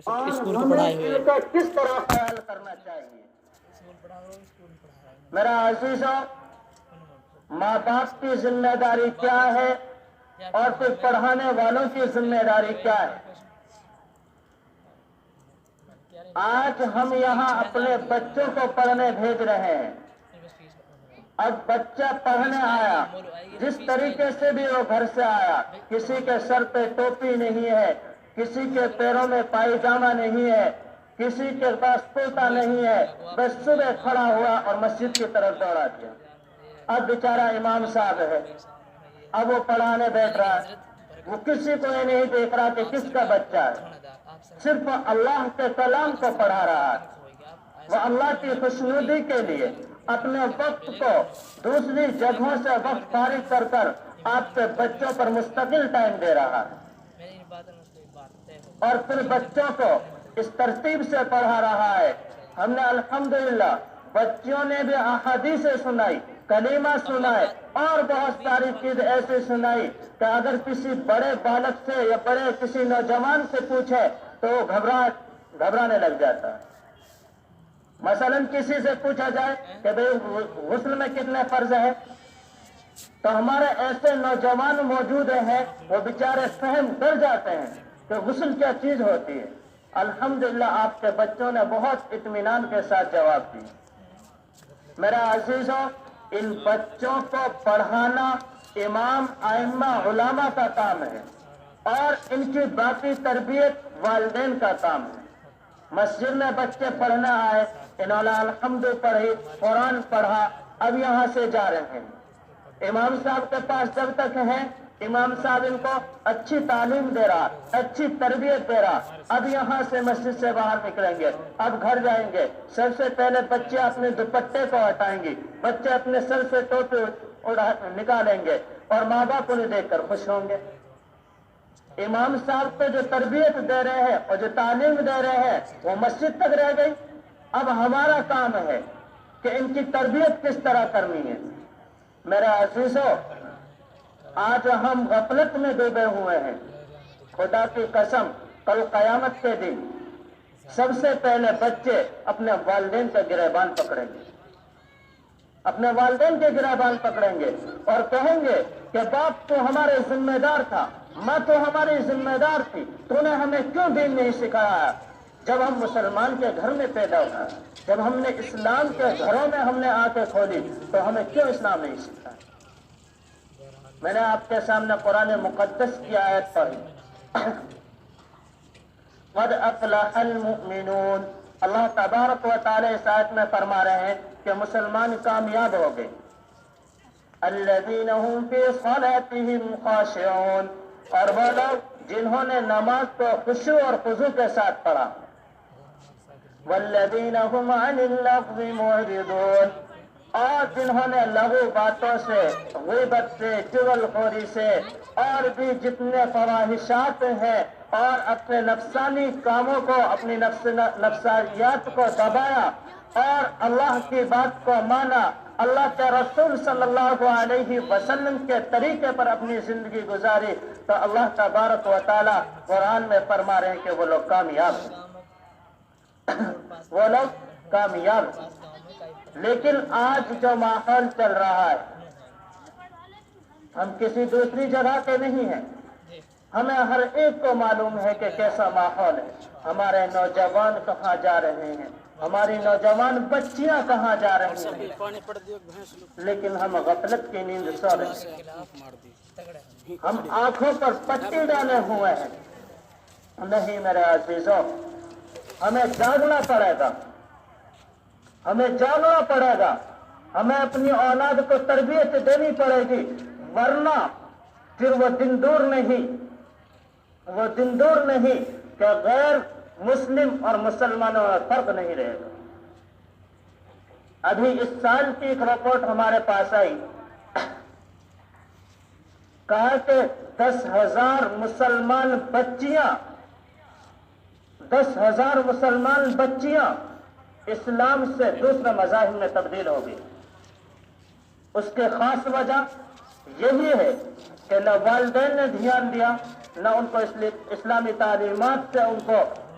اور ہمیں ان کا کس طرح خیال کرنا چاہیے؟ میرا عزیزوں، ماں باپ کی ذمہ داری کیا ہے اور پھر پڑھانے والوں کی ذمہ داری کیا ہے؟ آج ہم یہاں اپنے بچوں کو پڑھنے بھیج رہے ہیں۔ اب بچہ پڑھنے آیا، جس طریقے سے بھی وہ گھر سے آیا، کسی کے سر پہ ٹوپی نہیں ہے، کسی کے پیروں میں پائجامہ نہیں ہے، کسی کے پاس کرتا نہیں ہے، بس صبح کھڑا ہوا اور مسجد کی طرف دوڑا دیا۔ اب بیچارہ امام صاحب ہے، اب وہ پڑھانے بیٹھ رہا ہے، وہ کسی کو یہ نہیں دیکھ رہا کہ کس کا بچہ ہے، صرف اللہ کے کلام کو پڑھا رہا ہے۔ وہ اللہ کی خوشنودی کے لیے اپنے وقت کو دوسری جگہوں سے وقت فارغ کر کر آپ کے بچوں پر مستقل ٹائم دے رہا ہے، اور پھر بچوں کو اس ترتیب سے پڑھا رہا ہے۔ ہم نے الحمدللہ بچوں نے بھی احادیثیں سنائی، کلمہ سنائے، اور بہت ساری چیز ایسی سنائی کہ اگر کسی بڑے بالغ سے یا بڑے کسی نوجوان سے پوچھے تو وہ گھبرانے لگ جاتا ہے۔ مثلا کسی سے پوچھا جائے کہ بھئی غسل میں کتنے فرض ہیں، تو ہمارے ایسے نوجوان موجود ہیں وہ بیچارے فہم ڈر جاتے ہیں کہ غسل کیا چیز ہوتی ہے۔ الحمدللہ آپ کے بچوں نے بہت اطمینان کے ساتھ جواب دی۔ میرا عزیزوں، ان بچوں کو پڑھانا امام ائمہ علماء کا کام ہے، اور ان کی باقی تربیت والدین کا کام ہے۔ مسجد میں بچے پڑھنے آئے، انہوں نے الحمد پڑھی، قرآن پڑھا، اب یہاں سے جا رہے ہیں۔ امام صاحب کے پاس جب تک ہیں، امام صاحب ان کو اچھی تعلیم دے رہا، اچھی تربیت دے رہا۔ اب یہاں سے مسجد سے باہر نکلیں گے، اب گھر جائیں گے، سب سے پہلے بچے اپنے دوپٹے کو ہٹائیں گے، بچے اپنے سر سے ٹوپی نکالیں گے، اور ماں باپ انہیں دیکھ کر خوش ہوں گے۔ امام صاحب کو جو تربیت دے رہے ہیں اور جو تعلیم دے رہے ہیں وہ مسجد تک رہ گئی۔ اب ہمارا کام ہے کہ ان کی تربیت کس طرح کرنی ہے۔ میرے عزیزوں، آج ہم غفلت میں ڈوبے ہوئے ہیں۔ خدا کی قسم، کل قیامت کے دن سب سے پہلے بچے اپنے والدین کا گریبان پکڑیں گے، اپنے والدین کے گریبان پکڑیں گے اور کہیں گے کہ باپ تو ہمارے ذمہ دار تھا، ماں تو ہماری ذمہ دار تھی، تو نے ہمیں کیوں دین نہیں سکھایا؟ جب ہم مسلمان کے گھر میں پیدا ہوئے، جب ہم نے اسلام کے گھروں میں ہم نے آنکھیں کھولی، تو ہمیں کیوں اسلام نہیں سکھایا؟ میں نے آپ کے سامنے قرآن مقدس کی آیت پڑھی، قد افلح المؤمنون۔ اللہ تبارک و تعالی اس آیت میں فرما رہے ہیں کہ مسلمان کامیاب ہو گئے۔ الذین هم فی صلاتهم خاشعون، اور وہ لوگ جنہوں نے نماز کو خشوع اور خضوع کے ساتھ پڑھا۔ والذین هم عن اللغو معرضون، اور جنہوں نے لغو باتوں سے، غیبت سے، چغل خوری سے، اور بھی جتنے فواحشات ہیں، اور اپنے نفسانی کاموں کو، اپنی نفسیات کو دبایا اور اللہ کی بات کو مانا، اللہ کے رسول صلی اللہ علیہ وسلم کے طریقے پر اپنی زندگی گزاری، تو اللہ تبارک و تعالی قرآن میں فرما رہے ہیں کہ وہ لوگ کامیاب ہیں، وہ لوگ کامیاب ہیں۔ لیکن آج جو ماحول چل رہا ہے، ہم کسی دوسری جگہ کے نہیں ہیں، ہمیں ہر ایک کو معلوم ہے کہ کیسا ماحول ہے۔ ہمارے نوجوان کہاں جا رہے ہیں، ہماری نوجوان بچیاں کہاں جا رہی ہیں، لیکن ہم غفلت کی نیند سو رہے ہیں، ہم آنکھوں پر پٹی ڈالے ہوئے ہیں۔ نہیں میرے عزیزوں، ہمیں جاگنا پڑے گا، ہمیں جاگنا پڑے گا، ہمیں اپنی اولاد کو تربیت دینی پڑے گی، ورنہ پھر وہ دن دور نہیں کہ غیر مسلم اور مسلمانوں میں فرق نہیں رہے گا۔ ابھی اس سال کی ایک رپورٹ ہمارے پاس آئی، کہا کہ 10,000 مسلمان بچیاں اسلام سے دوسرے مذاہب میں تبدیل ہو گئی۔ اس کے خاص وجہ یہی ہے کہ نہ والدین نے دھیان دیا، نہ ان کو اسلامی تعلیمات سے ان کو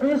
20